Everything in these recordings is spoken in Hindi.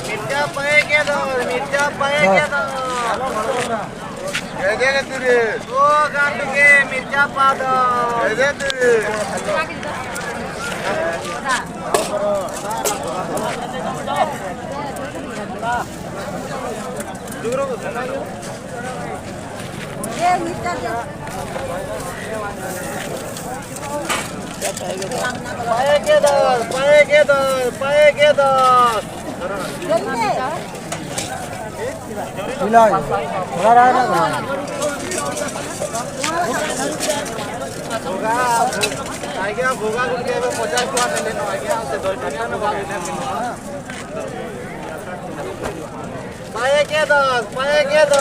मिर्चा पाएंगे तो मिर्चा पाएंगे तो दे दे तुरे ओ काट के मिर्चा पा दो दे दे तुरे ये मिर्चा पाएंगे तो पाएंगे तो पाएंगे तो आज्ञा भोगा गुटके 50 टका ले लेनो आज्ञा से 10 टका में भाग लेनो पाएंगे तो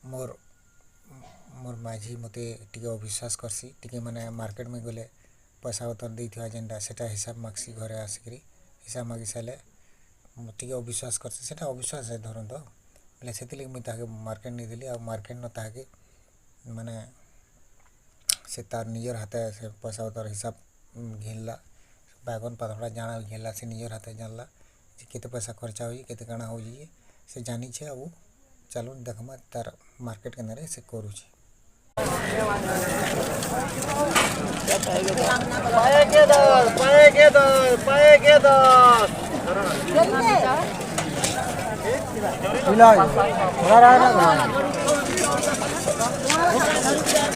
मोर मोर माझी मते टिके अविश्वास करसी टिके माने मार्केट में गले पैसा उतर दी थी जेनटा सेटा हिसाब मागसी घरे आसिकरी हिसाब मागी साले टिके अविश्वास करसी सेटा अविश्वास है धरन तो बोले सेति लगे मुई ताके मार्केट नहीं दिली आ मार्केट न ताके माने से तार निजर हाथे से पैसा उतर हिसाब घिनला बैगन पातड़ा जाना घिनला से निजर हाथे जानला जे केते पैसा खर्चा होई केते काना हो जी से जानी छे अब चलो देखमा तार मार्केट के अंदर से करू छी पाएंगे तो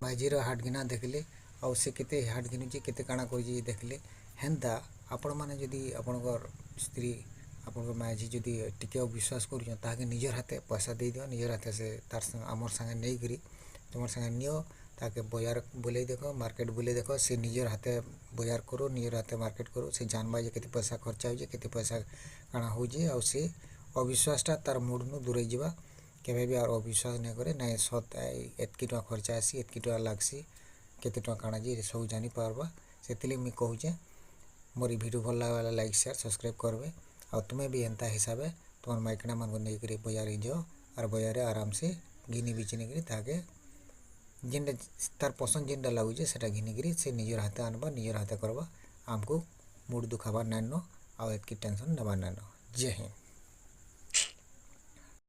माझीर हाट गिना देखले और से केते हाट गिनुची केते काना कोजी देखले हेंदा आपण माने जदी आपनकर स्त्री आपनकर माझी जदी टिके विश्वास करू ताके निजर हाथे पैसा दे दियो निजर हाथे से तार आमर संगे नहीं करी तुमर संगे नियो ताके बाजार बुले देखो मार्केट बुले देखो से निजर हाथे बाजार करो निजर हाथे मार्केट करो से जानबा जे केते पैसा खर्चा हो जे केते पैसा काना हो जे और से अविश्वासटा तार मूड नु दूर जीवा केबे भी और अविश्वास नहीं करे नहीं सत एतकी टका खर्चा आसी एतकी टका लागसी केते टका काना जे सब जानी पारबा सेतिले मी कहू जे मोरी वीडियो भल लागला लाइक शेयर सब्सक्राइब करबे और तुम्हें भी एंता हिसाबे तुम माइकना मन को नहीं करी बाजार जाओ और बाजार आराम से घिनी बिचनी करी ताके जेनटा तार पसंद जेनटा लगुचे सेटा घिनी करी से निजर हाथे आनबा निजर हाथे करबा आमको मूड दुखाबार नाइन और एतकी टेंशन नबार नाइन जय हिंद।